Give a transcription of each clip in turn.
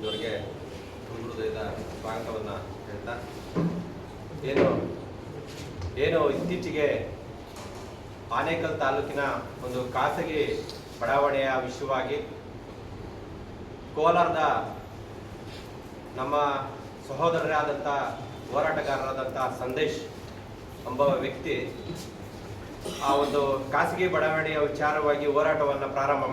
ಅವರಿಗೆ ತುಂಬ ಹೃದಯದ ಸ್ವಾಗತವನ್ನು ಹೇಳ್ತಾ ಏನು ಇತ್ತೀಚೆಗೆ ಆನೇಕಲ್ ತಾಲೂಕಿನ ಒಂದು ಖಾಸಗಿ ಬಡಾವಣೆಯ ವಿಷಯವಾಗಿ ಕೋಲಾರದ ನಮ್ಮ ಸಹೋದರರಾದಂಥ ಹೋರಾಟಗಾರರಾದಂಥ ಸಂದೇಶ್ ಎಂಬ ವ್ಯಕ್ತಿ ಆ ಒಂದು ಖಾಸಗಿ ಬಡಾವಣೆಯ ವಿಚಾರವಾಗಿ ಹೋರಾಟವನ್ನು ಪ್ರಾರಂಭ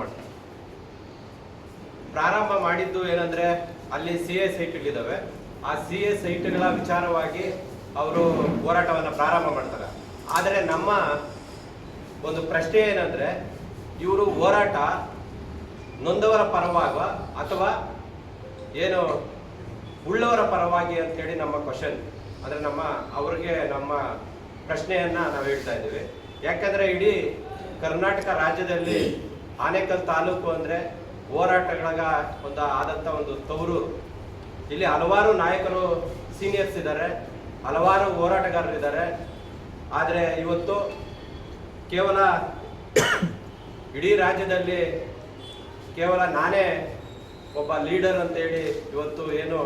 ಮಾಡಿದ್ದು ಏನಂದ್ರೆ ಅಲ್ಲಿ CA ಸೈಟ್ಗಳಿದ್ದಾವೆ. ಆ CA ಸೈಟ್ಗಳ ವಿಚಾರವಾಗಿ ಅವರು ಹೋರಾಟವನ್ನು ಪ್ರಾರಂಭ ಮಾಡ್ತಾರೆ. ಆದರೆ ನಮ್ಮ ಒಂದು ಪ್ರಶ್ನೆ ಏನಂದ್ರೆ, ಇವರು ಹೋರಾಟ ನೊಂದವರ ಪರವಾಗ ಅಥವಾ ಏನು ಉಳ್ಳವರ ಪರವಾಗಿ ಅಂತೇಳಿ ನಮ್ಮ ಕ್ವಶನ್, ಅಂದರೆ ಅವ್ರಿಗೆ ನಮ್ಮ ಪ್ರಶ್ನೆಯನ್ನ ನಾವು ಹೇಳ್ತಾ ಇದ್ದೀವಿ. ಯಾಕಂದ್ರೆ ಇಡೀ ಕರ್ನಾಟಕ ರಾಜ್ಯದಲ್ಲಿ ಆನೇಕಲ್ ತಾಲೂಕು ಅಂದ್ರೆ ಹೋರಾಟಗಳ ಆದಂಥ ಒಂದು ತವರೂರು. ಇಲ್ಲಿ ಹಲವಾರು ನಾಯಕರು ಸೀನಿಯರ್ಸ್ ಇದ್ದಾರೆ, ಹಲವಾರು ಹೋರಾಟಗಾರರಿದ್ದಾರೆ. ಆದರೆ ಇವತ್ತು ಕೇವಲ ಇಡೀ ರಾಜ್ಯದಲ್ಲಿ ಕೇವಲ ನಾನೇ ಒಬ್ಬ ಲೀಡರ್ ಅಂತೇಳಿ ಇವತ್ತು ಏನು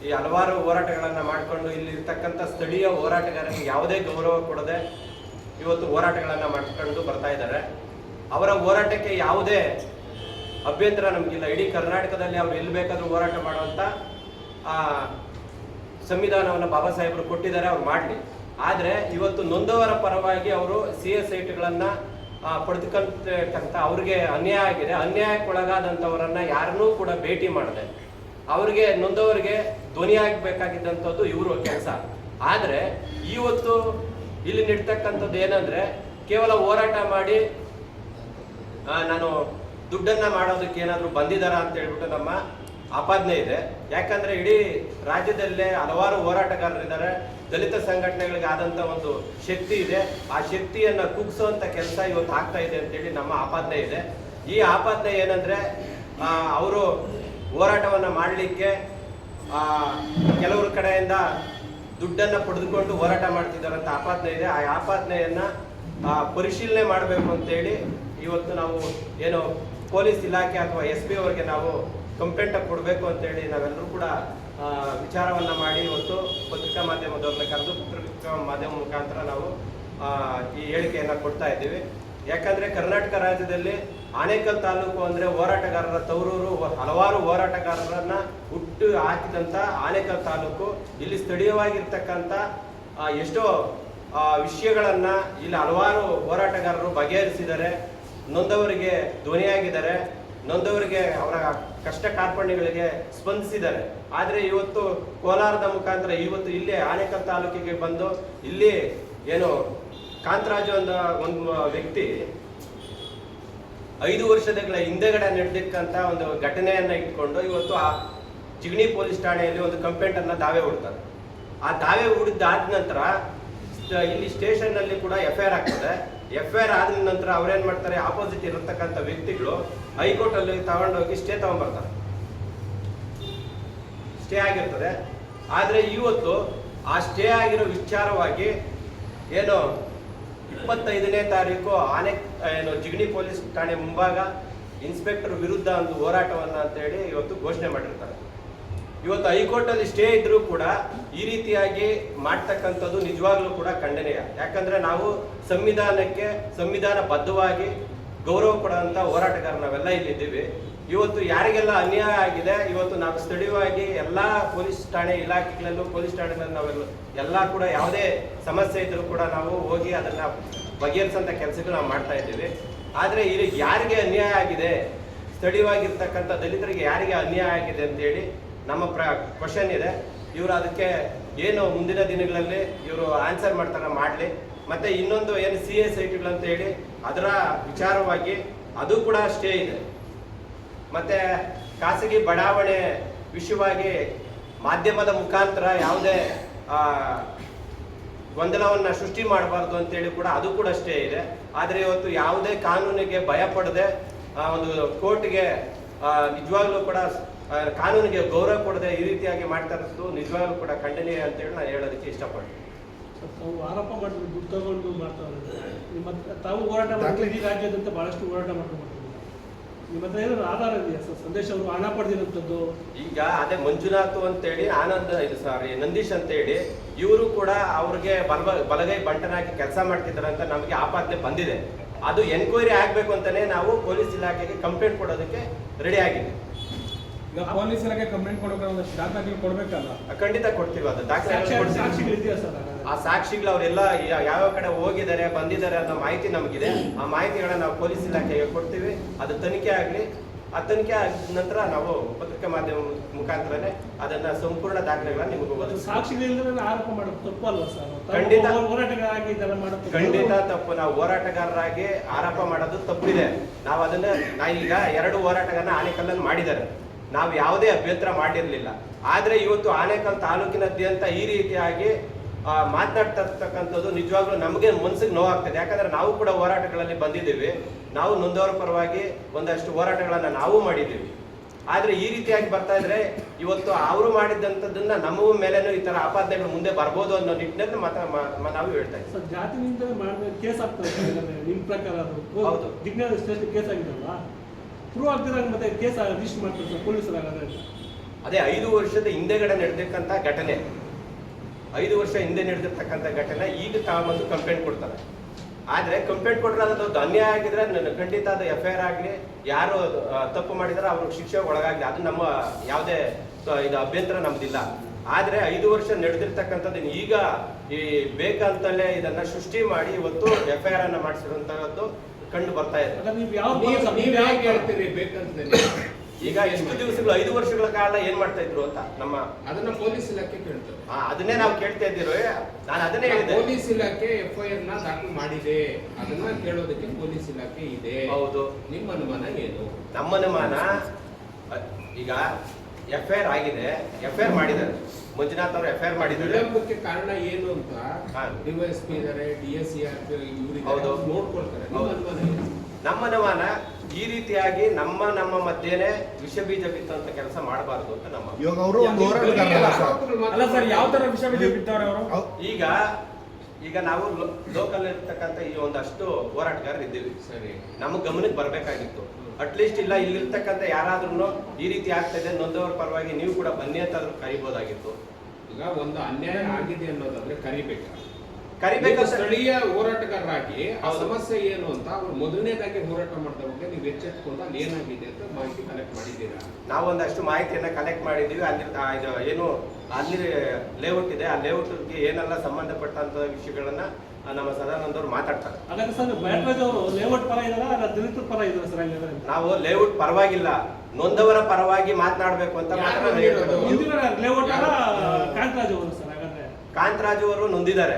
ಈ ಹಲವಾರು ಹೋರಾಟಗಳನ್ನು ಮಾಡಿಕೊಂಡು ಇಲ್ಲಿರ್ತಕ್ಕಂಥ ಸ್ಥಳೀಯ ಹೋರಾಟಗಾರರಿಗೆ ಯಾವುದೇ ಗೌರವ ಕೊಡದೆ ಇವತ್ತು ಹೋರಾಟಗಳನ್ನು ಮಾಡ್ಕೊಂಡು ಬರ್ತಾ ಇದ್ದಾರೆ. ಅವರ ಹೋರಾಟಕ್ಕೆ ಯಾವುದೇ ಅಭ್ಯಂತರ ನಮಗಿಲ್ಲ. ಇಡೀ ಕರ್ನಾಟಕದಲ್ಲಿ ಅವ್ರು ಎಲ್ಲಿ ಬೇಕಾದರೂ ಹೋರಾಟ ಮಾಡುವಂಥ ಸಂವಿಧಾನವನ್ನು ಬಾಬಾ ಸಾಹೇಬರು ಕೊಟ್ಟಿದ್ದಾರೆ, ಅವ್ರು ಮಾಡಲಿ. ಆದರೆ ಇವತ್ತು ನೊಂದವರ ಪರವಾಗಿ ಅವರು CA ಸೈಟ್ಗಳನ್ನು ಪಡೆದುಕೊಂತ ಅವ್ರಿಗೆ ಅನ್ಯಾಯ ಆಗಿದೆ. ಅನ್ಯಾಯಕ್ಕೊಳಗಾದಂಥವರನ್ನ ಯಾರನ್ನೂ ಕೂಡ ಭೇಟಿ ಮಾಡದೆ ಅವ್ರಿಗೆ ನೊಂದವರಿಗೆ ಧ್ವನಿಯಾಗಬೇಕಾಗಿದ್ದಂಥದ್ದು ಇವರು ಕೆಲಸ. ಆದರೆ ಇವತ್ತು ಇಲ್ಲಿ ನಿಡ್ತಕ್ಕಂಥದ್ದು ಏನಂದ್ರೆ, ಕೇವಲ ಹೋರಾಟ ಮಾಡಿ ನಾನು ದುಡ್ಡನ್ನ ಮಾಡೋದಕ್ಕೆ ಏನಾದರೂ ಬಂದಿದ್ದಾರಾ ಅಂತ ಹೇಳ್ಬಿಟ್ಟು ನಮ್ಮ ಆಪಾದನೆ ಇದೆ. ಯಾಕಂದ್ರೆ ಇಡೀ ರಾಜ್ಯದಲ್ಲೇ ಹಲವಾರು ಹೋರಾಟಗಾರರಿದ್ದಾರೆ, ದಲಿತ ಸಂಘಟನೆಗಳಿಗೆ ಆದಂಥ ಒಂದು ಶಕ್ತಿ ಇದೆ. ಆ ಶಕ್ತಿಯನ್ನ ಕುಗ್ಸುವಂತ ಕೆಲಸ ಇವತ್ತು ಆಗ್ತಾ ಇದೆ ಅಂತೇಳಿ ನಮ್ಮ ಆಪಾದನೆ ಇದೆ. ಈ ಆಪಾದನೆ ಏನಂದ್ರೆ, ಅವರು ಹೋರಾಟವನ್ನ ಮಾಡಲಿಕ್ಕೆ ಕೆಲವ್ರ ಕಡೆಯಿಂದ ದುಡ್ಡನ್ನ ಪಡೆದುಕೊಂಡು ಹೋರಾಟ ಮಾಡ್ತಿದ್ದಾರೆ ಅಂತ ಆಪಾದನೆ ಇದೆ. ಆ ಆಪಾದನೆಯನ್ನ ಪರಿಶೀಲನೆ ಮಾಡಬೇಕು ಅಂತೇಳಿ ಇವತ್ತು ನಾವು ಏನು ಪೊಲೀಸ್ ಇಲಾಖೆ ಅಥವಾ SP ಅವರಿಗೆ ನಾವು ಕಂಪ್ಲೇಂಟ್ ಕೊಡಬೇಕು ಅಂತೇಳಿ ನಾವೆಲ್ಲರೂ ಕೂಡ ವಿಚಾರವನ್ನ ಮಾಡಿ ಇವತ್ತು ಪತ್ರಿಕಾ ಮಾಧ್ಯಮದವ್ರನ್ನ ಕರೆದು ಪತ್ರಿಕಾ ಮಾಧ್ಯಮ ಮುಖಾಂತರ ನಾವು ಈ ಹೇಳಿಕೆಯನ್ನ ಕೊಡ್ತಾ ಇದ್ದೀವಿ. ಯಾಕಂದ್ರೆ ಕರ್ನಾಟಕ ರಾಜ್ಯದಲ್ಲಿ ಆನೇಕಲ್ ತಾಲೂಕು ಅಂದ್ರೆ ಹೋರಾಟಗಾರರ ತವರೂರು. ಹಲವಾರು ಹೋರಾಟಗಾರರನ್ನ ಹುಟ್ಟು ಹಾಕಿದಂತ ಆನೇಕಲ್ ತಾಲೂಕು. ಇಲ್ಲಿ ಸ್ಥಳೀಯವಾಗಿರ್ತಕ್ಕಂಥ ಎಷ್ಟೋ ವಿಷಯಗಳನ್ನ ಇಲ್ಲಿ ಹಲವಾರು ಹೋರಾಟಗಾರರು ಬಗೆಹರಿಸಿದ್ದಾರೆ, ನೊಂದವರಿಗೆ ಧ್ವನಿಯಾಗಿದ್ದಾರೆ, ನೊಂದವರಿಗೆ ಅವರ ಕಷ್ಟ ಕಾರ್ಪಣ್ಯಗಳಿಗೆ ಸ್ಪಂದಿಸಿದ್ದಾರೆ. ಆದರೆ ಇವತ್ತು ಕೋಲಾರದ ಮುಖಾಂತರ ಇವತ್ತು ಇಲ್ಲಿ ಆನೇಕಲ್ ತಾಲೂಕಿಗೆ ಬಂದು ಇಲ್ಲಿ ಏನು ಕಾಂತರಾಜು ಅಂತ ಒಂದು ವ್ಯಕ್ತಿ 5 ವರ್ಷಗಳ ಹಿಂದೆಗಡೆ ನಡೆದಿಕ್ಕಂತ ಒಂದು ಘಟನೆಯನ್ನ ಇಟ್ಕೊಂಡು ಇವತ್ತು ಆ ಜಿಗಣಿ ಪೊಲೀಸ್ ಠಾಣೆಯಲ್ಲಿ ಒಂದು ಕಂಪ್ಲೇಂಟ್ ಅನ್ನ ದಾವೆ ಹೂಡ್ತಾರೆ. ಆ ದಾವೆ ಹೂಡಿದ್ದಾದ ನಂತರ ಇಲ್ಲಿ ಸ್ಟೇಷನ್ ನಲ್ಲಿ ಕೂಡ FIR ಆಗ್ತದೆ. FIR ಆದ ನಂತರ ಅವ್ರೇನ್ ಮಾಡ್ತಾರೆ, ಆಪೋಸಿಟ್ ಇರತಕ್ಕಂಥ ವ್ಯಕ್ತಿಗಳು ಹೈಕೋರ್ಟ್ ಅಲ್ಲಿ ತಗೊಂಡೋಗಿ ಸ್ಟೇ ತಗೊಂಡ್ಬರ್ತಾರೆ. ಸ್ಟೇ ಆಗಿರ್ತದೆ. ಆದ್ರೆ ಇವತ್ತು ಆ ಸ್ಟೇ ಆಗಿರೋ ವಿಚಾರವಾಗಿ ಏನು 25ನೇ ತಾರೀಕು ಜಿಗಣಿ ಪೊಲೀಸ್ ಠಾಣೆ ಮುಂಭಾಗ ಇನ್ಸ್ಪೆಕ್ಟರ್ ವಿರುದ್ಧ ಒಂದು ಹೋರಾಟವನ್ನ ಅಂತ ಹೇಳಿ ಇವತ್ತು ಘೋಷಣೆ ಮಾಡಿರ್ತಾರೆ. ಇವತ್ತು ಹೈಕೋರ್ಟ್ ಅಲ್ಲಿ ಸ್ಟೇ ಇದ್ರೂ ಕೂಡ ಈ ರೀತಿಯಾಗಿ ಮಾಡ್ತಕ್ಕಂಥದ್ದು ನಿಜವಾಗ್ಲೂ ಕೂಡ ಖಂಡನೀಯ. ಯಾಕಂದ್ರೆ ನಾವು ಸಂವಿಧಾನಬದ್ಧವಾಗಿ ಗೌರವ ಕೊಡುವಂತ ಹೋರಾಟಗಾರ ನಾವೆಲ್ಲ ಇಲ್ಲಿದ್ದೀವಿ. ಇವತ್ತು ಯಾರಿಗೆಲ್ಲ ಅನ್ಯಾಯ ಆಗಿದೆ, ಇವತ್ತು ನಾವು ಸ್ಥಳೀಯವಾಗಿ ಎಲ್ಲಾ ಪೊಲೀಸ್ ಠಾಣೆ ಇಲಾಖೆಗಳಲ್ಲೂ ಪೊಲೀಸ್ ಠಾಣೆಗಳಲ್ಲಿ ನಾವೆಲ್ಲ ಎಲ್ಲ ಕೂಡ ಯಾವುದೇ ಸಮಸ್ಯೆ ಇದ್ರೂ ಕೂಡ ನಾವು ಹೋಗಿ ಅದನ್ನ ಬಗೆಹರಿಸಂತ ಕೆಲಸಗಳು ನಾವು ಮಾಡ್ತಾ ಇದ್ದೀವಿ. ಆದ್ರೆ ಇಲ್ಲಿ ಯಾರಿಗೆ ಅನ್ಯಾಯ ಆಗಿದೆ, ಸ್ಥಳೀಯವಾಗಿರ್ತಕ್ಕಂಥ ದಲಿತರಿಗೆ ಯಾರಿಗೆ ಅನ್ಯಾಯ ಆಗಿದೆ ಅಂತೇಳಿ ನಮ್ಮ ಕ್ವಶನ್ ಇದೆ. ಇವರು ಅದಕ್ಕೆ ಏನು ಮುಂದಿನ ದಿನಗಳಲ್ಲಿ ಇವರು ಆನ್ಸರ್ ಮಾಡ್ತಾರೆ, ಮಾಡಲಿ. ಮತ್ತೆ ಇನ್ನೊಂದು ಏನು CA ಸೈಟ್ಗಳು ಅಂತ ಹೇಳಿ ಅದರ ವಿಚಾರವಾಗಿ ಅದು ಕೂಡ ಸ್ಟೇ ಇದೆ. ಮತ್ತೆ ಖಾಸಗಿ ಬಡಾವಣೆ ವಿಷಯವಾಗಿ ಮಾಧ್ಯಮದ ಮುಖಾಂತರ ಯಾವುದೇ ಗೊಂದಲವನ್ನ ಸೃಷ್ಟಿ ಮಾಡಬಾರ್ದು ಅಂತೇಳಿ ಕೂಡ ಅದು ಕೂಡ ಸ್ಟೇ ಇದೆ. ಆದರೆ ಇವತ್ತು ಯಾವುದೇ ಕಾನೂನಿಗೆ ಭಯ ಪಡದೆ ಒಂದು ಕೋರ್ಟ್ಗೆ ನಿಜವಾಗ್ಲೂ ಕೂಡ ಕಾನೂನಿಗೆ ಗೌರವ ಕೊಡದೆ ಈ ರೀತಿಯಾಗಿ ಮಾಡ್ತಾ ಇರೋದು ನಿಜವಾಗ್ಲೂ ಕೂಡ ಖಂಡನೀಯ ಅಂತೇಳಿ ನಾನು ಹೇಳೋದಕ್ಕೆ ಇಷ್ಟಪಡ್ತೀನಿ. ತಾವು ಆರೋಪ ಮಾಡಿದ್ರು ದುಡ್ಡು ತಗೊಂಡು ಮಾಡ್ತಾರೆ, ತಾವು ಹೋರಾಟ ಮಾಡ್ತೀವಿ, ರಾಜ್ಯಾದ್ಯಂತ ಬಹಳಷ್ಟು ಹೋರಾಟ ಮಾಡ್ಕೊಂಡು ನಿಮ್ಮ ಹತ್ರ ಏನಾದ್ರು ಆಧಾರ ಇದೆಯಾ ಸರ್? ಸಂದೇಶ್ ಅವರು ಹಣ ಪಡೆದಿರುವಂಥದ್ದು? ಈಗ ಅದೇ ಮಂಜುನಾಥ್ ಅಂತೇಳಿ ಆನಂದ್ ಇದು ಸಾರಿ ನಂದೀಶ್ ಅಂತೇಳಿ ಇವರು ಕೂಡ ಅವ್ರಿಗೆ ಬಲಗೈ ಬಂಟನಾಗಿ ಕೆಲಸ ಮಾಡ್ತಿದ್ದಾರೆ ಅಂತ ನಮಗೆ ಆಪಾದನೆ ಬಂದಿದೆ. ಅದು ಎನ್ಕ್ವೈರಿ ಆಗ್ಬೇಕು ಅಂತಾನೆ ನಾವು ಪೊಲೀಸ್ ಇಲಾಖೆಗೆ ಕಂಪ್ಲೇಂಟ್ ಕೊಡೋದಕ್ಕೆ ರೆಡಿ ಆಗಿದೆ. ಈಗ ಪೊಲೀಸ್ ಇಲಾಖೆ ಕಂಪ್ಲೇಂಟ್ ಕೊಡೋಕೆ ಒಂದಷ್ಟು ದಾಖಲೆಗಳು ಕೊಡ್ಬೇಕಲ್ಲ? ಖಂಡಿತ ಕೊಡ್ತೀವಿ. ಅದು ಸಾಕ್ಷಿಗಳಿದೆಯಾ ಸರ್? ಆ ಸಾಕ್ಷಿಗಳು ಅವರೆಲ್ಲ ಯಾವ ಕಡೆ ಹೋಗಿದ್ದಾರೆ ಬಂದಿದ್ದಾರೆ ಅನ್ನೋ ಮಾಹಿತಿ ನಮಗಿದೆ. ಆ ಮಾಹಿತಿಗಳನ್ನ ನಾವು ಪೊಲೀಸ್ ಇಲಾಖೆಗೆ ಕೊಡ್ತೀವಿ. ಅದು ತನಿಖೆ ಆಗಲಿ. ಆ ತನಿಖೆ ಆಗಿದ ನಂತರ ನಾವು ಪತ್ರಿಕಾ ಮಾಧ್ಯಮ ಮುಖಾಂತರನೇ ಅದನ್ನ ಸಂಪೂರ್ಣ ದಾಖಲೆಗಳನ್ನ ನಿಮಗೆ ಒದಗಿಸ್ತೀವಿ. ಸಾಕ್ಷಿಗಳಿಲ್ಲದೆ ಆರೋಪ ಮಾಡೋದು ತಪ್ಪು ಅಲ್ವಾ ಸರ್? ಖಂಡಿತ ಹೋರಾಟಗಾರರಾಗಿ ಇದೆಲ್ಲ ಮಾಡೋದು ಖಂಡಿತ ತಪ್ಪು. ನಾವು ಹೋರಾಟಗಾರರಾಗಿ ಆರೋಪ ಮಾಡೋದು ತಪ್ಪಿದೆ. ನಾವು ಅದನ್ನ ಈಗ 2 ಹೋರಾಟಗಾರನ ಆನೇಕಲ್ಲನ್ನು ಮಾಡಿದ್ದಾರೆ. ನಾವು ಯಾವುದೇ ಅಭ್ಯಂತರ ಮಾಡಿರಲಿಲ್ಲ. ಆದ್ರೆ ಇವತ್ತು ಆನೇಕಲ್ ತಾಲೂಕಿನಾದ್ಯಂತ ಈ ರೀತಿಯಾಗಿ ಮಾತನಾಡ್ತಾ ಇರ್ತಕ್ಕಂಥದ್ದು ನಿಜವಾಗ್ಲೂ ನಮಗೆ ಮನಸ್ಸಿಗೆ ನೋವಾಗ್ತದೆ. ಯಾಕಂದ್ರೆ ನಾವು ಕೂಡ ಹೋರಾಟಗಳಲ್ಲಿ ಬಂದಿದ್ದೀವಿ. ನಾವು ನೊಂದವರ ಪರವಾಗಿ ಒಂದಷ್ಟು ಹೋರಾಟಗಳನ್ನ ನಾವು ಮಾಡಿದ್ದೀವಿ. ಆದ್ರೆ ಈ ರೀತಿಯಾಗಿ ಬರ್ತಾ ಇದ್ರೆ ಇವತ್ತು ಅವರು ಮಾಡಿದಂಥದ್ದನ್ನ ನಮ್ಮ ಮೇಲೇನೂ ಈ ತರ ಆಪಾದನೆಗಳು ಮುಂದೆ ಬರ್ಬೋದು ಅನ್ನೋ ನಿಟ್ಟಿನಲ್ಲಿ ನಾವು ಹೇಳ್ತಾ ಇದ್ದೀವಿ. ಸರ್, ಜಾತಿನಿಂದ ಮಾಡಿದ್ರೆ ಕೇಸ್ ಆಗ್ತದೆ ನಿಮ್ಮ ಪ್ರಕಾರ? ಅದು ಹೌದು. ಜಿಜ್ಞಾಸ ಸ್ಟೇಷನ್ ಕೇಸ್ ಆಗಿದಲ್ವಾ? ಪ್ರೂವ್ ಆಗ್ತಿದಾಗ ಮತ್ತೆ ಕೇಸ್ ರಿಜಿಸ್ಟರ್ ಮಾಡ್ತಾರೆ ಸರ್ ಪೊಲೀಸರಾಗಂದ್ರೆ? ಅದೇ 5 ವರ್ಷದ ಹಿಂದೆಗಡೆ ನಡೆದಿರ್ತಕ್ಕಂಥ ಘಟನೆ, 5 ವರ್ಷ ಹಿಂದೆ ನಡೆದಿರ್ತಕ್ಕಂಥ ಘಟನೆ ಈಗ ತಾವಂದು ಕಂಪ್ಲೇಂಟ್ ಕೊಡ್ತಾರೆ. ಆದ್ರೆ ಕಂಪ್ಲೇಂಟ್ ಕೊಟ್ಟರೆ ಅದು ಅನ್ಯಾಯ ಆಗಿದ್ರೆ ಖಂಡಿತ ಅದು FIR ಆಗಲಿ, ಯಾರು ತಪ್ಪು ಮಾಡಿದ್ರೆ ಅವ್ರಿಗೆ ಶಿಕ್ಷೆ ಒಳಗಾಗಲಿ, ಅದು ನಮ್ಮ ಯಾವುದೇ ಇದು ಅಭ್ಯಂತರ ನಮ್ದಿಲ್ಲ. ಆದ್ರೆ 5 ವರ್ಷ ನಡೆದಿರ್ತಕ್ಕಂಥದ್ದು ಈಗ ಈ ಬೇಕಂತಲೇ ಇದನ್ನ ಸೃಷ್ಟಿ ಮಾಡಿ ಇವತ್ತು FIR ಅನ್ನ ಮಾಡಿಸಿರುವಂತಹದ್ದು ಕಂಡು ಬರ್ತಾ ಇದೆ. ಹೇಳ್ತೀರಿ ಬೇಕಂತ? ಈಗ ಎಷ್ಟು ದಿವಸಗಳು 5 ವರ್ಷಗಳ ಕಾಲ ಏನ್ ಮಾಡ್ತಾ ಇದ್ರು ಅಂತ ನಮ್ಮ ಅದನ್ನ ಪೊಲೀಸ್ ಇಲಾಖೆ ಕೇಳ್ತಾರೆ. ಅದನ್ನೇ ನಾವು ಕೇಳ್ತಾ ಇದ್ದೀರೋ. ನಾನು ಅದನ್ನೇ ಹೇಳಿದೆ. ಪೊಲೀಸ್ ಇಲಾಖೆ FIR ನ ದಾಖಲು ಮಾಡಿದೆ, ಅದನ್ನ ಕೇಳೋದಕ್ಕೆ ಪೊಲೀಸ್ ಇಲಾಖೆ ಇದೆ. ಹೌದು. ನಿಮ್ಮ ಅನುಮಾನ ಏನು? ನಮ್ಮ ಅನುಮಾನ ಈಗ FIR ಆಗಿದೆ, FIR ಮಾಡಿದ್ದಾರೆ. ಮಂಜುನಾಥ್ ಅವರು FIR ಮಾಡಿದ್ದಾರೆ. ವಿಳಂಬಕ್ಕೆ ಕಾರಣ ಏನು ಅಂತ ಹಾ. DYSP ಇದಾರೆ, DSCR ಹೌದು. ನೋಡ್ಕೊಳ್ತಾರೆ. ಹೌದು. ನಿಮ್ಮ ಅನುಮಾನ ಏನು? ನಮ್ಮ ಅನುಮಾನ ಈ ರೀತಿಯಾಗಿ ನಮ್ಮ ಮಧ್ಯೆನೆ ವಿಷ ಬೀಜ ಬಿತ್ತಂತ ಕೆಲಸ ಮಾಡಬಾರದು ಅಂತ ನಮ್ಮ ಇವಾಗ ಅವರು ಒಂದು ಹೋರಾಟಗಾರರಲ್ಲ ಸರ್. ಅಲ್ಲ ಸರ್, ಯಾವ ತರ ವಿಷಯ ಬಿತ್ತವ್ರೆ ಅವರು? ಈಗ ನಾವು ಲೋಕಲ್ ಇರ್ತಕ್ಕಂಥ ಈ ಒಂದಷ್ಟು ಹೋರಾಟಗಾರರು ಇದ್ದೀವಿ. ಸರಿ, ನಮ್ಮ ಗಮನಕ್ಕೆ ಬರ್ಬೇಕಾಗಿತ್ತು. ಅಟ್ಲೀಸ್ಟ್ ಇಲ್ಲ ಇಲ್ಲಿರ್ತಕ್ಕಂಥ ಯಾರಾದ್ರೂ ಈ ರೀತಿ ಆಗ್ತದೆ ನೊಂದವರ ಪರವಾಗಿ ನೀವು ಕೂಡ ಬನ್ನಿ ಅಂತಾದ್ರೂ ಕರಿಬೋದಾಗಿತ್ತು. ಈಗ ಒಂದು ಅನ್ಯಾಯ ಆಗಿದೆ ಅನ್ನೋದಾದ್ರೆ ಕರಿಬೇಕು. ಸ್ಥಳೀಯ ಹೋರಾಟಗಾರರಾಗಿ ಆ ಸಮಸ್ಯೆ ಏನು ಅಂತ ಅವ್ರು ಮೊದಲನೇದಾಗಿ ಹೋರಾಟ ಮಾಡಿದವಾಗ ನೀವು ಎಚ್ಚೆತ್ಕೊಂಡು ಅಲ್ಲಿ ಏನಾಗಿದೆ ಅಂತ ಮಾಹಿತಿ ಕಲೆಕ್ಟ್ ಮಾಡಿದ್ದೀರಾ? ನಾವು ಒಂದಷ್ಟು ಮಾಹಿತಿಯನ್ನ ಕಲೆಕ್ಟ್ ಮಾಡಿದ್ದೀವಿ. ಅಲ್ಲಿ ಏನು ಅಲ್ಲಿ ಲೇಔಟ್ ಇದೆ, ಆ ಲೇಔಟ್ಗೆ ಏನೆಲ್ಲ ಸಂಬಂಧಪಟ್ಟಂತ ವಿಷಯಗಳನ್ನ ನಮ್ಮ ಸದಾನಂದ ಅವರು ಮಾತಾಡ್ತಾರೆ. ಹಾಗಾದ್ರೆ ಸರ್, ಬ್ಯಾಟ್ರಾಜ್ ಅವರು ಲೇಔಟ್ ಪರ ಇದಾರ, ದಲಿತರ ಪರ ಇದಾರೆ ಸರ್? ಹಾಗಾದ್ರೆ ನಾವು ಲೇಔಟ್ ಪರವಾಗಿಲ್ಲ, ನೊಂದವರ ಪರವಾಗಿ ಮಾತನಾಡಬೇಕು ಅಂತ ಮಾತ್ರ ಲೇಔಟ್ ಕಾಂತರಾಜ್ ಅವರು ಸರ್? ಹಾಗಾದ್ರೆ ಕಾಂತರಾಜು ಅವರು ನೊಂದಿದ್ದಾರೆ.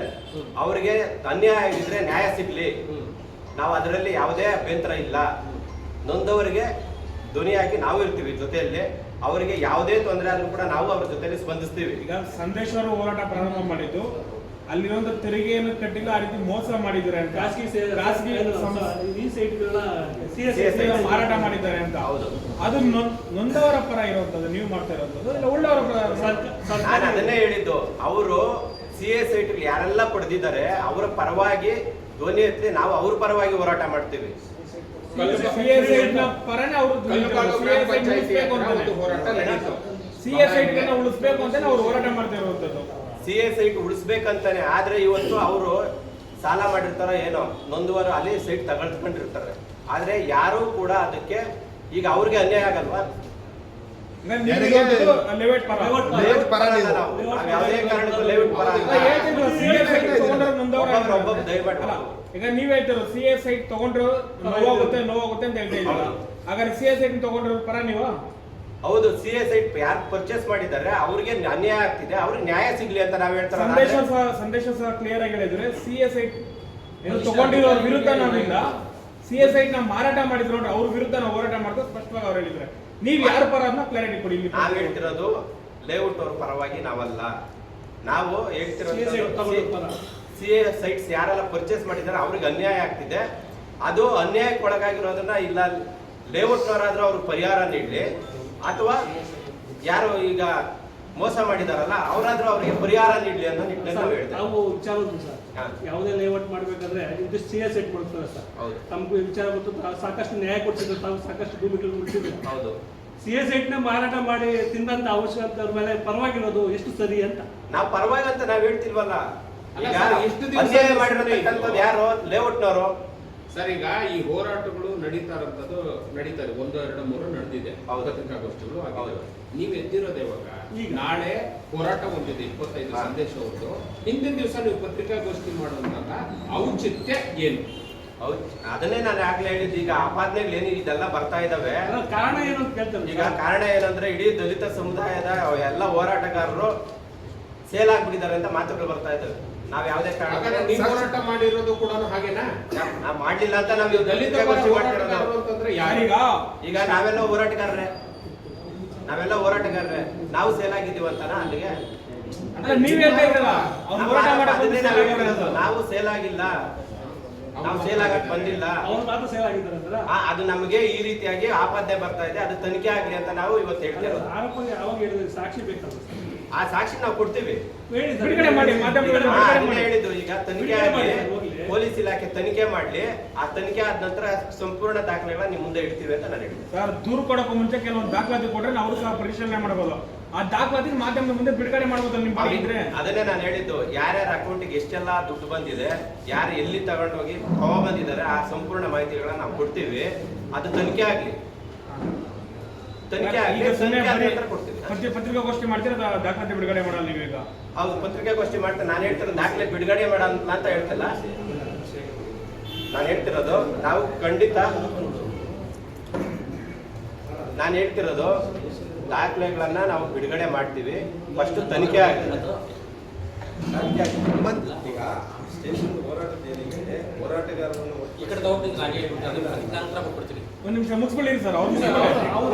ಅವರಿಗೆ ಅನ್ಯಾಯ ಆಗಿದ್ರೆ ನ್ಯಾಯ ಸಿಗ್ಲಿ, ನಾವು ಅದರಲ್ಲಿ ಯಾವುದೇ ಅಭ್ಯಂತರ ಇಲ್ಲ. ನೊಂದವರಿಗೆ ಧ್ವನಿಯಾಗಿ ನಾವು ಇರ್ತೀವಿ ಜೊತೆಯಲ್ಲಿ. ಅವರಿಗೆ ಯಾವುದೇ ತೊಂದರೆ ಆದ್ರೂ ಕೂಡ ನಾವು ಅವ್ರ ಜೊತೆಯಲ್ಲಿ ಸ್ಪಂದಿಸ್ತೀವಿ. ಈಗ ಸಂದೇಶ್ ಅವರು ಹೋರಾಟ ಪ್ರಾರಂಭ ಮಾಡಿದ್ದು ಅಲ್ಲಿರುವಂತ ತೆರಿಗೆಯನ್ನು ಕಟ್ಟಿಲ್ಲ, ಆ ರೀತಿ ಮೋಸ ಮಾಡಿದ್ದಾರೆ ಅಂತ, ಖಾಸಗಿ ಮಾರಾಟ ಮಾಡಿದ್ದಾರೆ ಅಂತ. ಹೌದು, ಅದು ನೊಂದವರ ಪರ ಇರುವಂತದ್ದು ನೀವು ಮಾಡ್ತಾ ಇರುವಂತದ್ದು, ಇಲ್ಲ ಒಳ್ಳೆಯವರ ಪರ? ನಾನು ಅದನ್ನೇ ಹೇಳಿದ್ದು. ಅವರು CA ಸೈಟ್ ಯಾರೆಲ್ಲ ಪಡೆದಿದ್ದಾರೆ ಅವರ ಪರವಾಗಿ ಧ್ವನಿ ಎತ್ತಿ ನಾವು ಅವ್ರ ಪರವಾಗಿ ಹೋರಾಟ ಮಾಡ್ತೀವಿ. ಉಳಿಸ್ಬೇಕು ಅಂತ ಅವ್ರು ಹೋರಾಟ ಮಾಡ್ತಾ ಇರುವಂತದ್ದು. CA ಸೈಟ್ ಉಳಿಸ್ಬೇಕಂತಾನೆ. ಆದ್ರೆ ಇವತ್ತು ಅವರು ಸಾಲ ಮಾಡಿರ್ತಾರ ಏನೋ, ನೊಂದುವರು ಅಲ್ಲಿ ಸೈಟ್ ತಗೊಳ್ಕೊಂಡಿರ್ತಾರೆ. ಆದ್ರೆ ಯಾರು ಕೂಡ ಅದಕ್ಕೆ ಈಗ ಅವ್ರಿಗೆ ಅನ್ಯಾಯ ಆಗಲ್ವಾ? ಈಗ ನೀವ್ ಹೇಳ್ತಿರೋ CA ಸೈಟ್ ತಗೊಂಡ್ರು ನೋವಾಗುತ್ತೆ ಅಂತ ಹೇಳ್ತಾ ಹಾಗಾದ್ರೆ CA ಸೈಟ್ ತಗೊಂಡ್ರ ಪರ ನೀವು? ಹೌದು, CA ಸೈಟ್ ಯಾರು ಪರ್ಚೇಸ್ ಮಾಡಿದ್ದಾರೆ ಅವ್ರಿಗೆ ಅನ್ಯಾಯ ಆಗ್ತಿದೆ, ಅವ್ರಿಗೆ ನ್ಯಾಯ ಸಿಗ್ಲಿ ಅಂತ ನಾವ್ ಹೇಳ್ತಾರೆ. ಸಂದೇಶ ಸಹ ಕ್ಲಿಯರ್ ಆಗಿ ಹೇಳಿದ್ರೆ CA ಸೈಟ್ ತಗೊಂಡಿರೋ ವಿರುದ್ಧ ನಾವಿಲ್ಲ, CA ಸೈಟ್ ನ ಮಾರಾಟ ಮಾಡಿದ್ರು ನೋಡಿ ಅವ್ರ ವಿರುದ್ಧ ನಾವು ಹೋರಾಟ ಮಾಡಿದ್ರೆ ಸ್ಪಷ್ಟವಾಗಿ ಅವ್ರು ಹೇಳಿದ್ರೆ. ನೀವ್ ಯಾರ ಪರ ಅದನ್ನ ಕ್ಲಾರಿಟಿ ಕೊಡಿ. ನಾವ್ ಹೇಳ್ತಿರೋದು ಲೇಔಟ್ ಅವ್ರ ಪರವಾಗಿ ನಾವಲ್ಲ. ನಾವು ಹೇಳ್ತಿರೋದು CA ಸೈಟ್ಸ್ ಯಾರೆಲ್ಲ ಪರ್ಚೇಸ್ ಮಾಡಿದ್ದಾರೆ ಅವ್ರಿಗೆ ಅನ್ಯಾಯ ಆಗ್ತಿದೆ. ಅದು ಅನ್ಯಾಯಕ್ಕೆ ಒಳಗಾಗಿರೋದನ್ನ ಇಲ್ಲ ಲೇಔಟ್ನವರಾದ್ರೂ ಅವ್ರ ಪರಿಹಾರ ನೀಡಲಿ, ಅಥವಾ ಯಾರು ಈಗ ಮೋಸ ಮಾಡಿದಾರಲ್ಲ ಅವರಾದ್ರೂ ಅವರಿಗೆ ಪರಿಹಾರ ನೀಡಲಿ ಅನ್ನೋ ನಿಟ್ಟಿನಲ್ಲಿ ನಾವು ಹೇಳ್ತೇವೆ. ಹಾ. ಯಾವುದೇ ಲೇಔಟ್ ಮಾಡ್ಬೇಕಾದ್ರೆ ಇದು CS ಸೆಟ್ ಮಾಡ್ತಾರೆ ಸರ್. ಹೌದು ತಮ್ಗೆ ವಿಚಾರ ಗೊತ್ತು, ಸಾಕಷ್ಟು ನ್ಯಾಯ ಕೊಡ್ಸಿದ್ರು, ತಾವು ಸಾಕಷ್ಟು ಭೂಮಿಗಳು ಉಳಿಸಿದ್ರು. ಹೌದು CS ಸೆಟ್ನ ಮಾರಾಟ ಮಾಡಿ ತಿಂದಂತ ಅವಶ್ಯಕತೆ ಅವ್ರ ಮೇಲೆ ಪರವಾಗಿರೋದು ಎಷ್ಟು ಸರಿ ಅಂತ. ನಾವು ಪರವಾಗಿ ಅಂತ ನಾವ್ ಹೇಳ್ತಿಲ್ವಲ್ಲ. ಅಲ್ಲ ಈಗ ಸರ್, ಎಷ್ಟು ದಿವಸ ಅನ್ಯಾಯ ಮಾಡಿರತಕ್ಕಂಥದ್ದು ಯಾರು? ಲೇಔಟ್ನವರು. ಸರ್ ಈಗ ಈ ಹೋರಾಟಗಳು ನಡೀತಾ ನಡೀತಾರೆ, 1, 2, 3 ನಡೆದಿದೆ. ಹೌದು. ಪತ್ರಿಕಾಗೋಷ್ಠಿಗಳು ಹೌದು. ಆಗಿದ್ದಾವೆ. ನೀವ್ ಎದ್ದಿರೋದು ಯಾವಾಗ? ಈಗ. ನಾಳೆ ಹೋರಾಟ ಒಂದಿದೆ 25 ಹಾ. ಸಂದೇಶ ಅವ್ರದ್ದು. ಹಿಂದಿನ ದಿವಸ ನೀವು ಪತ್ರಿಕಾಗೋಷ್ಠಿ ಮಾಡುವಂತ ಔಚಿತ್ಯ ಏನು? ಹೌದು, ಅದನ್ನೇ ನಾನು ಆಗ್ಲೇ ಹೇಳಿದ್ದು. ಈಗ ಆಪಾದನೆಗಳು ಏನು ಇದೆಲ್ಲ ಬರ್ತಾ ಇದಾವೆ. ಅದರ ಕಾರಣ ಏನು ಅಂತ ಕೇಳ್ತಾರೆ ಈಗ ಕಾರಣ ಏನಂದ್ರೆ ಇಡೀ ದಲಿತ ಸಮುದಾಯದ ಎಲ್ಲ ಹೋರಾಟಗಾರರು ಸೇಲ್ ಆಗ್ಬಿಟ್ಟಿದ್ದಾರೆ ಅಂತ ಮಾತುಗಳು ಬರ್ತಾ ಇದ್ದಾವೆ. ನಾವ್ ಯಾವ್ದೇ ಹಾಗಾದ್ರೆ ಕಾರಣ ನೀವು ಹೋರಾಟ ಮಾಡಿರೋದು ಕೂಡ ಹಾಗೇನಾ? ನಾವ್ ಮಾಡ್ಲಿಲ್ಲ ಅಂತ ನಾವು ದಲಿತ ದಲಿತ ಪರ ಗೋಷ್ಠಿ ಹೋರಾಟಗಾರರು ಮಾಡ್ತಿರೋದು. ಅಂತಂದ್ರೆ ಯಾರೀಗ ಯಾರೀಗ? ಈಗ ನಾವೆಲ್ಲ ಹೋರಾಟಗಾರರೇ, ನಾವು ಸೇಲ್ ಆಗಿದ್ದೀವಿ ಅಂತಾನ ಅಲ್ಲಿಗೆ? ಅಂದ್ರೆ ನೀವ್ ಹೇಳ್ತಾ ಇದ್ರಲ್ಲ ಅವ್ರು ಹೋರಾಟ ಅದನ್ನೇ ನಾವ್ ಮಾಡಕ್ಕೆ ಹೇಳ್ತಿರೋದು. ನಾವು ಸೇಲ್ ಆಗಿಲ್ಲ, ನಾವು ಸೇಲ್ ಆಗಕ್ ಬಂದಿಲ್ಲ. ಅವ್ರು ಮಾತ್ರ ಸೇಲ್ ಆಗಿದ್ದಾರೆ ಅಂದ್ರೆ ಅದು ನಮಗೆ ಈ ರೀತಿಯಾಗಿ ಆಪಾದನೆ ಬರ್ತಾ ಇದೆ, ಅದು ತನಿಖೆ ಆಗ್ಲಿ ಅಂತ ನಾವು ಇವತ್ತು ಹೇಳ್ತಿರೋದು. ಆರೋಪ ಯಾವಾಗ ಹೇಳಿದ್ರೆ ಸಾಕ್ಷಿ ಬೇಕಲ್ಲ ಸರ್. ಆ ಸಾಕ್ಷಿ ನಾವು ಕೊಡ್ತೀವಿ. ಹೇಳಿ ಸರ್. ಬಿಡುಗಡೆ ಮಾಡಿ, ಮಾಧ್ಯಮಗಳಲ್ಲಿ ಹಾ, ಬಿಡುಗಡೆ ಅದನ್ನೇ ಮಾಡಿ. ಹೇಳಿದ್ದು. ಈಗ ತನಿಖೆ ಬಿಡುಗಡೆ ಮಾಡಿ, ಆಗ್ಲಿ, ಹೋಗ್ಲಿ. ಪೊಲೀಸ್ ಇಲಾಖೆ ತನಿಖೆ ಮಾಡ್ಲಿ. ಆ ತನಿಖೆ ಆದ ನಂತರ ಸಂಪೂರ್ಣ ದಾಖಲೆಗಳನ್ನ ನಿಮ್ ಮುಂದೆ ಇಡ್ತೀವಿ ಅಂತ ನಾನು ಹೇಳಿದ್ದೆ. ಸರ್, ದೂರು ಕೊಡೋಕೆ ಮುಂಚೆ ಕೆಲವೊಂದು ದಾಖಲಾತಿ ಕೊಟ್ರೆ ನಾವು ಸಹ ಪರಿಶೀಲನೆ ಮಾಡಬಹುದು. ಆ ದಾಖಲಾತಿ ಮಾಧ್ಯಮದ ಮುಂದೆ ಬಿಡುಗಡೆ ಮಾಡಬಹುದು ನಿಮ್ ಬಳಿ ಇದ್ರೆ. ಅದನ್ನೇ ನಾನು ಹೇಳಿದ್ದು. ಯಾರ್ಯಾರ ಅಕೌಂಟಿಗೆ ಎಷ್ಟೆಲ್ಲ ದುಡ್ಡು ಬಂದಿದೆ, ಯಾರು ಎಲ್ಲಿ ತಗೊಂಡೋಗಿ ಬಂದಿದ್ದಾರೆ, ಆ ಸಂಪೂರ್ಣ ಮಾಹಿತಿಗಳನ್ನ ನಾವು ಕೊಡ್ತೀವಿ. ಅದು ತನಿಖೆ ಆಗ್ಲಿ, ತನಿಖೆ ಆಗ್ಲಿ, ಈಗ ಸುಮ್ನೆ ತನಿಖೆ ಆದ ಬರೀ ನಂತರ ಕೊಡ್ತೀವಿ. ಪತ್ರಿಕಾಗೋಷ್ಠಿ ಮಾಡ್ತೀರಾ, ದಾಖಲಾತಿ ಬಿಡುಗಡೆ ಮಾಡಲ್ಲ ನೀವು ಈಗ? ಹೌದು, ಪತ್ರಿಕಾಗೋಷ್ಠಿ ಮಾಡ್ತಾರೆ. ನಾನು ಹೇಳ್ತಿರೋದು ದಾಖಲೆ ಬಿಡುಗಡೆ ಮಾಡ ಅಂತ ಹೇಳ್ತಿಲ್ಲ. ನಾನು ಹೇಳ್ತಿರೋದು ನಾವು ಖಂಡಿತ, ನಾನು ಹೇಳ್ತಿರೋದು ದಾಖಲೆಗಳನ್ನ ನಾವು ಬಿಡುಗಡೆ ಮಾಡ್ತೀವಿ. ಫಸ್ಟ್ ತನಿಖೆ ಆಗಿದೆ. ಈಗ ಸ್ಟೇಷನ್ ಹೋರಾಟದ ಏನಿದೆ, ಹೋರಾಟಗಾರರನ್ನು ಈ ಕಡೆ ತಗೊಂಡಿದ್ದು ನಾನು ಹೇಳ್ಬಿಟ್ಟು ಅದನ್ನ ನಂತರ ಕೊಟ್ಬಿಡ್ತೀನಿ. ಒಂದ್ ನಿಮಿಷ ಮುಗಿಸ್ಕೊಳ್ಳಿ ಸರ್. ಅವ್ರು ಅವ್ರು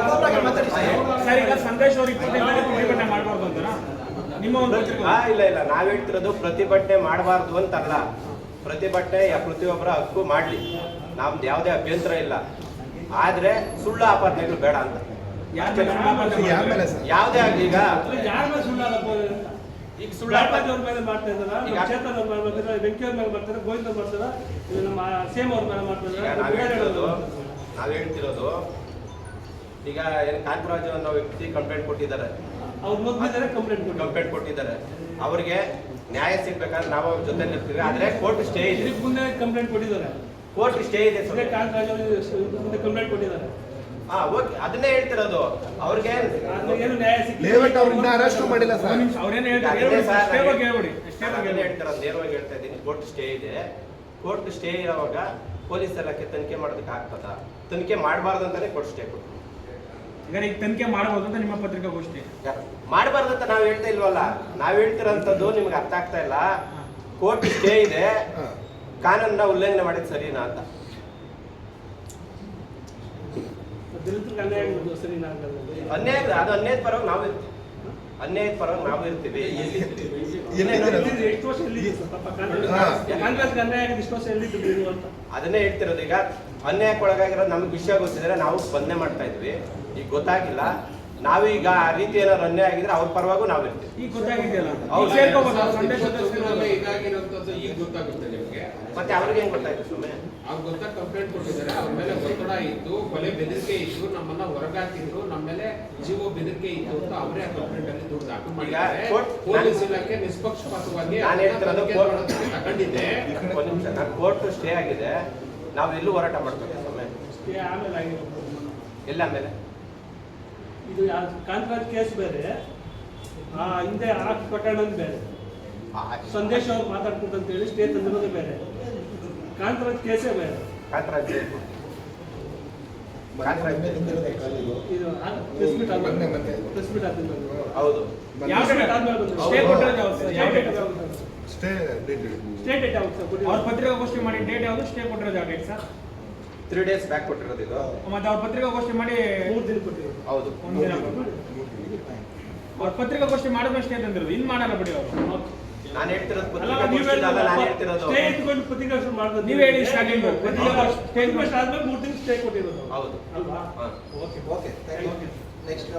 ಸರ್, ಈಗ ಸಂದೇಶ್ ಅವ್ರು 25 ತಾರೀಕು ಪ್ರತಿಭಟನೆ ಮಾಡಬಾರ್ದು ಅಂತನಾ ನಿಮ್ಮ ಒಂದು ಪತ್ರಿಕೆ? ಇಲ್ಲ, ನಾವ್ ಹೇಳ್ತಿರೋದು ಪ್ರತಿಭಟನೆ ಮಾಡಬಾರ್ದು ಅಂತಲ್ಲ. ಪ್ರತಿಭಟನೆ ಪ್ರತಿಯೊಬ್ಬರ ಹಕ್ಕು ಮಾಡ್ಲಿ, ನಮ್ದು ಯಾವುದೇ ಅಭ್ಯಂತರ ಇಲ್ಲ. ಆದ್ರೆ ಸುಳ್ಳು ಆಪಾದನೆಗಳು ಬೇಡ ಅಂತ. ಯಾರ್ ಮೇಲೆ ಸುಳ್ಳು ಆಪಾದನೆ ಯಾರ್ ಮೇಲೆ ಮಾಡಿದ್ರೆ? ಸರ್? ಯಾವುದೇ ಆಗ್ಲಿ. ಈಗ ಯಾರ ಮೇಲೆ ಸುಳ್ಳು ಆರೋಪ ಅಂತ ಈಗ ಸುಳ್ಳು ರಾಜ್ ಅವ್ರ ಮೇಲೆ ಮಾಡ್ತಾ ಇದ್ದಾರ, ಈಗ- ಚೇತನ್ ಅವ್ರ ಮೇಲೆ ಮಾಡ್ತಾರೆ, ವೆಂಕಿ ಅವ್ರ ಮೇಲೆ ಮಾಡ್ತಾರೆ, ಗೋವಿಂದ್ ಅವ್ರ ಮಾಡ್ತಾರೆ, ಇದು ನಮ್ಮ ಸೇಮ್ ಅವ್ರ ಮೇಲೆ ಮಾಡ್ತಾರೆ. ಈಗ ನಾವ್ ಹೇಳ್ತಿರೋದು ಈಗ ಕಾಂತರಾಜು ಅನ್ನೋ ವ್ಯಕ್ತಿ ಕಂಪ್ಲೇಂಟ್ ಕೊಟ್ಟಿದ್ದಾರೆ. ಅವ್ರು ಮೊದಲಿದ್ದಾರೆ ಕಂಪ್ಲೇಂಟ್ ಕೊಟ್ಟಿದ್ದಾರೆ. ಅವ್ರಿಗೆ ನ್ಯಾಯ ಸಿಗ್ಬೇಕಾದ್ರೆ ನಾವು ಅವ್ರ ಜೊತೆ ಇರ್ತೀವಿ. ಆದ್ರೆ ಕೋರ್ಟ್ ಸ್ಟೇ ಇದೆ. ಇದಕ್ಕೆ ಮುಂದೆ ಕಂಪ್ಲೇಂಟ್ ಕೊಟ್ಟಿದ್ದಾರೆ. ಕೋರ್ಟ್ ಸ್ಟೇ ಇದೆ. ಇದೇ ಕಾಂತರಾಜ್ ಅವರು ಮುಂದೆ ಕಂಪ್ಲೇಂಟ್ ಕೊಟ್ಟಿದ್ದಾರೆ. ಓಕೆ, ಅದನ್ನೇ ಹೇಳ್ತಿರೋದು. ಅವ್ರಿಗೆ ಆದ್ರೆ ಏನು ನ್ಯಾಯ ಲೇಔಟ್ ಅವ್ರನ್ನ ಅರೆಸ್ಟ್ ಮಾಡಿಲ್ಲ ಒಂದ್ ಸರ್. ನಿಮಿಷ, ಅವ್ರೇನು ಹೇಳ್ತಾರೆ ಅದೇ ಹೇಳ್ಬಿಡಿ, ಸರ್, ಸ್ಟೇ ಬಗ್ಗೆ ಹೇಳ್ಬಿಡಿ, ಸ್ಟೇ ಬಗ್ಗೆ ಅದನ್ನೇ ಹೇಳ್ಬಿಡಿ. ಹೇಳ್ತಿರೋದು. ನೇರವಾಗಿ ಹೇಳ್ತಾ ಇದ್ದೀನಿ, ಕೋರ್ಟ್ ಸ್ಟೇ ಇದೆ. ಕೋರ್ಟ್ ಸ್ಟೇ ಇರೋವಾಗ ಪೊಲೀಸ್ ಇಲಾಖೆ ತನಿಖೆ ಮಾಡೋದಕ್ಕೆ ಆಗ್ತದ? ತನಿಖೆ ಮಾಡಬಾರ್ದು ಅಂತಾನೆ ಕೋರ್ಟ್ ಸ್ಟೇ ಕೊಟ್ಟು. ಈಗ ಈಗ ತನಿಖೆ ಮಾಡಬಹುದು ಅಂತ ನಿಮ್ಮ ಪತ್ರಿಕಾಗೋಷ್ಠಿ. ಮಾಡಬಾರ್ದು ಅಂತ ನಾವ್ ಹೇಳ್ತಾ ಇಲ್ವಲ್ಲ. ನಾವ್ ಹೇಳ್ತಿರೋಂಥದ್ದು ನಿಮ್ಗೆ ಅರ್ಥ ಆಗ್ತಾ ಇಲ್ಲ. ಕೋರ್ಟ್ ಸ್ಟೇ ಇದೆ, ಕಾನೂನನ್ನ ಉಲ್ಲಂಘನೆ ಮಾಡಿದ್ ಸರಿನಾ ಅಂತ. ದಲಿತರಿಗೆ ಅನ್ಯಾಯ ಆಗೋದು ಸರಿನಾ ಆಗಲ್ಲ. ಅದು ಅನ್ಯಾಯದ ಪರವಾಗಿ ನಾವು ಇರ್ತೀವಿ. ಅನ್ಯಾಯದ ಪರವಾಗಿ ನಾವು ಇರ್ತೀವಿ. ಎಲ್ಲಿದ್ದೀರ? ಎಷ್ಟು ವರ್ಷ ಎಲ್ಲಿದ್ದೀರಿ ಸರ್? ಪಾಪ ಹಾ. ಕಾಂಗ್ರೆಸ್ಗೆ ಅನ್ಯಾಯ ಆಗಿದೆ, ಇಷ್ಟು ವರ್ಷ ಎಲ್ಲಿದ್ದು ನೀವು ಅಂತ. ಅದನ್ನೇ ಹೇಳ್ತಿರೋದು. ಈಗ ಅನ್ಯಾಯಕ್ಕೆ ಒಳಗಾಗಿರೋದು ನಮ್ಗೆ ವಿಷಯ ಗೊತ್ತಿದ್ರೆ ನಾವು ಸ್ಪಂದನೆ ಮಾಡ್ತಾ ಇದ್ವಿ. ಈಗ ಗೊತ್ತಾಗಿಲ್ಲ. ನಾವೀಗ ಆ ರೀತಿ ಏನಾದ್ರು ಅನ್ಯಾಯ ಆಗಿದ್ರೆ ಅವ್ರ ಪರವಾಗೂ ನಾವು ಇರ್ತೀವಿ. ಈಗ ಗೊತ್ತಾಗಿದೆಯಲ್ಲ, ಹೌದು. ಈಗ ಸೇರ್ಕೋಬಹುದು ಸಂದೇಶ ಇದಾಗಿರೋಂಥದ್ದು ಈಗ ಗೊತ್ತಾಗುತ್ತೆ ನಿಮ್ಗೆ. ಮತ್ತೆ ಅವ್ರಿಗೆ ಹೆಂಗ್ ಗೊತ್ತಾಯ್ತು ಸುಮ್ಮನೆ? ಅವ್ರು ಗೊತ್ತಾ ಕಂಪ್ಲೇಂಟ್ ಕೊಟ್ಟಿದ್ದಾರೆ, ಅವ್ರ ಮೇಲೆ ಒತ್ತಡ ಇತ್ತು, ಕೊಲೆ ಬೆದರಿಕೆ ಇತ್ತು, ನಮ್ಮನ್ನ ಹೊರಗಾಕಿದ್ರು, ನಮ್ಮ ಮೇಲೆ ಜೀವ ಬೆದರಿಕೆ ಇತ್ತು ಅಂತ ಅವರೇ ಆ ಕಂಪ್ಲೇಂಟ್ ಅಲ್ಲಿ ದೂರು ದಾಖಲು ಮಾಡಿದ್ದಾರೆ. ಪೊಲೀಸ್ ಇಲಾಖೆ ನಿಷ್ಪಕ್ಷಪಾತವಾಗಿ ನಾನು ಹೇಳ್ತಿರೋದು ತಗೊಂಡಿದ್ದೆ. ಒಂದು ನಿಮಿಷ, ನಾನು ಕೋರ್ಟ್ ಸ್ಟೇ ಆಗಿದೆ. ನಾವು ಎಲ್ಲೂ ಹೋರಾಟ ಮಾಡ್ತೀವಿ ಸುಮ್ಮನೆ. ಅಷ್ಟೇ ಆಮೇಲೆ ಆಗಿರೋದು. ಎಲ್ಲ ಮೇಲೆ ಇದು ಕಾಂತರಾಜ್ ಕೇಸ್ ಬೇರೆ, ಹಿಂದೆ ಆ ಪ್ರಕರಣದ ಬೇರೆ. ಸಂದೇಶ್ ಅವ್ರು ಮಾತಾಡ್ಕೊಂಡು ಅಂತ ಹೇಳಿ ಸ್ಟೇ ತಂದಿರೋದು ಬೇರೆ, ಕಾಂತರಾಜ್ ಕೇಸೇ ಬೇರೆ. ಕಾಂತರಾಜ್ ಇದು ಪ್ರೆಸ್ ಮೀಟ್ ಮೊನ್ನೆ. ಆದ್ಮೇಲೆ ಹೌದು. ಯಾವ ಡೇಟ್ ಆದ್ಮೇಲೆ ಬಂದಿರೋದು. ಸ್ಟೇ ಕೊಟ್ಟಿರೋದು ಯಾವ್ದು ಸರ್? ಯಾವ date? Stay date state date ಯಾವಾಗ ಸರ್ ಅವ್ರ ಕೊಟ್ಟಿರೋದು? ಪತ್ರಿಕಾಗೋಷ್ಠಿ ಮಾಡಿ ಡೇಟ್ ಯಾವುದು, ಸ್ಟೇ ಕೊಟ್ಟಿರೋದು ಯಾವ ಡೇಟ್ ಸರ್? 3 days ಬ್ಯಾಕ್ ಕೊಟ್ಟಿರೋದು ಇದು. ಮತ್ತೆ ಅವ್ರ ಪತ್ರಿಕಾಗೋಷ್ಠಿ ಮಾಡಿ 3 ದಿನ ಕೊಟ್ಟಿರೋದು. ಹೌದು. ಒಂದಿನ ಅವ್ರ ಪತ್ರಿಕಾಗೋಷ್ಠಿ ಮಾಡಿದ್ರೆ ಸ್ಟೇ ತಂದಿರೋದು. ಇನ್ ಮಾಡಲ್ಲ ಬಿಡಿ ಅವರು. ನಾನು ಹೇಳ್ತಿರೋದು ಅಲ್ಲ, ಪತ್ರಿಕಾ ನೀವು ಗೋಷ್ಠಿ ಅಲ್ಲ, ನಾನು ಹೇಳ್ತಿರೋದು. ಸ್ಟೇ ಇಟ್ಕೊಂಡು ಪತ್ರಿಕಾಗೋಷ್ಠಿ ಮಾಡೋದು ನೀವ್ ಹೇಳಿ starting. ಪತ್ರಿಕಾಗೋಷ್ಠಿ ಆದ್ಮೇಲೆ 3 ದಿನ ಸ್ಟೇ ಕೊಟ್ಟಿರೋದು. ಹೌದು. ಅಲ್ವಾ? ಹಾ. Okay okay, thank you. Next